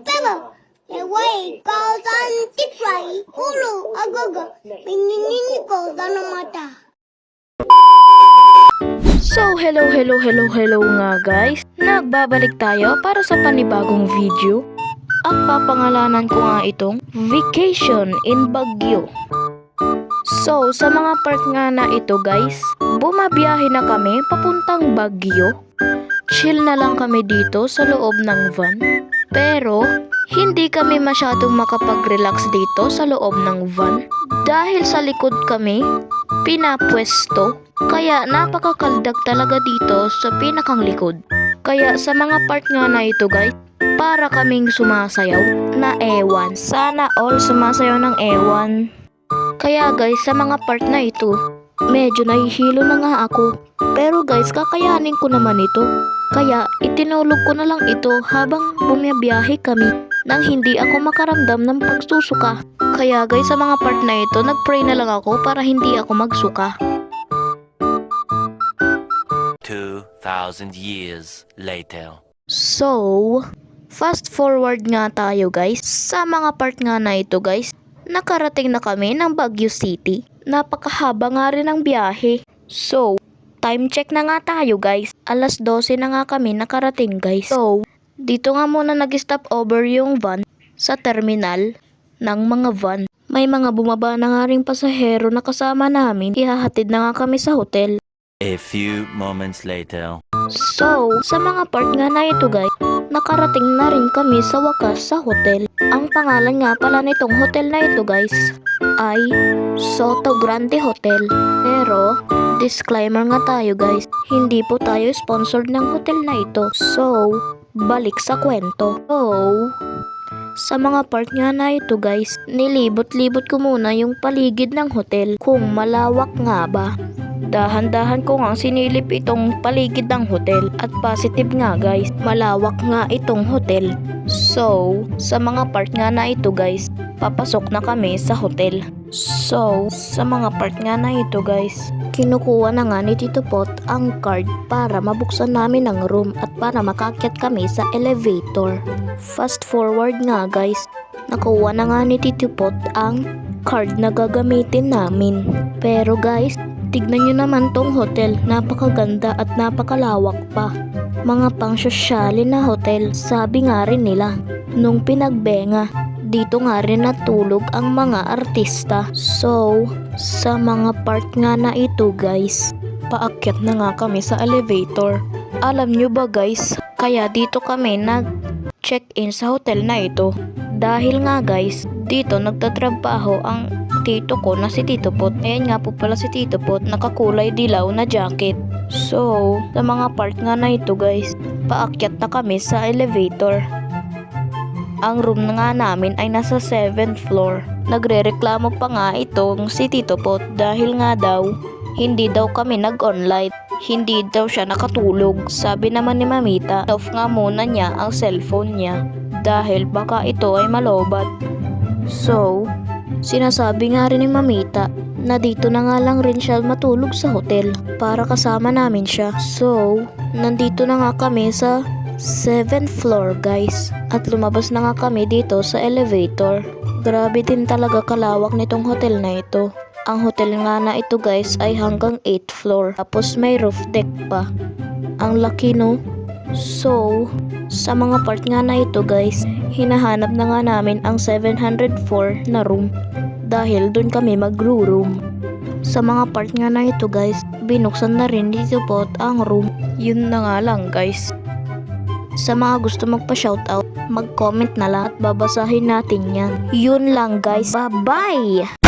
pero way kausan titway ulo agaga pininin ko na mata. So, hello nga guys. Nagbabalik tayo para sa panibagong video. At papangalanan ko nga itong Vacation in Baguio. So, sa mga part nga na ito guys, bumabiyahe na kami papuntang Baguio. Chill na lang kami dito sa loob ng van. Pero, hindi kami masyadong makapag-relax dito sa loob ng van. Dahil sa likod kami, pinapwesto. Kaya napakakaldag talaga dito sa pinakang likod. Kaya sa mga part nga na ito guys, para kaming sumasayaw na ewan. Sana all sumasayaw ng ewan. Kaya guys, sa mga part na ito, medyo nahihilo na nga ako. Pero guys, kakayanin ko naman ito. Kaya itinulog ko na lang ito habang bumiyabiyahe kami nang hindi ako makaramdam ng pagsusuka. Kaya guys, sa mga part na ito, nagpray na lang ako para hindi ako magsuka. 2,000 years later. So, fast forward nga tayo guys. Sa mga part nga na ito guys, nakarating na kami ng Baguio City. Napakahaba nga rin ang biyahe. So, time check na nga tayo guys. Alas 12 na nga kami nakarating guys. So, dito nga muna nag-stop over yung van sa terminal ng mga van. May mga bumaba na nga ring pasahero na kasama namin. Ihahatid na nga kami sa hotel. A few moments later. So, sa mga part nga na ito guys, nakarating na rin kami sa wakas sa hotel. Ang pangalan nga pala nitong hotel na ito guys ay Soto Grande Hotel. Pero, disclaimer nga tayo guys, hindi po tayo sponsored ng hotel na ito. So, balik sa kwento. So, sa mga part nga na ito guys, nilibot-libot ko muna yung paligid ng hotel kung malawak nga ba. Dahan-dahan ko nga sinilip itong paligid ng hotel at positive nga guys, malawak nga itong hotel. So, sa mga part nga na ito guys, papasok na kami sa hotel. So, sa mga part nga na ito guys, kinukuha na nga ni Tito Pot ang card para mabuksan namin ang room at para makakyat kami sa elevator. Fast forward nga guys, nakuha na nga ni Tito Pot ang card na gagamitin namin. Pero guys, tignan nyo naman tong hotel, napakaganda at napakalawak pa. Mga pang-sosyalin na hotel, sabi nga rin nila. Nung pinagbenga, dito nga rin natulog ang mga artista. So, sa mga part nga na ito guys, paakyat na nga kami sa elevator. Alam nyo ba guys, kaya dito kami nag-check-in sa hotel na ito. Dahil nga guys, dito nagtatrabaho ang tito ko na si Tito Pot. Ayan nga po pala si Tito Pot, nakakulay dilaw na jacket. So, sa mga part nga na ito guys, paakyat na kami sa elevator. Ang room na nga namin ay nasa 7th floor. Nagrereklamo pa nga itong si Tito Pot dahil nga daw, hindi daw kami nag-on-light. Hindi daw siya nakatulog. Sabi naman ni Mamita, off nga muna niya ang cellphone niya dahil baka ito ay malobat. So, sinasabi nga rin ni Mamita na dito na nga lang rin siya matulog sa hotel para kasama namin siya. So, nandito na nga kami sa 7th floor guys at lumabas na nga kami dito sa elevator. Grabe din talaga kalawak nitong hotel na ito. Ang hotel nga na ito guys ay hanggang 8th floor tapos may roof deck pa. Ang laki no? So, sa mga part nga na ito guys, hinahanap na nga namin ang 704 na room dahil dun kami mag-room. Sa mga part nga na ito guys, binuksan na rin dito po ang room. Yun na nga lang guys. Sa mga gusto magpa-shoutout, mag-comment na lang at babasahin natin yan. Yun lang guys. Bye-bye!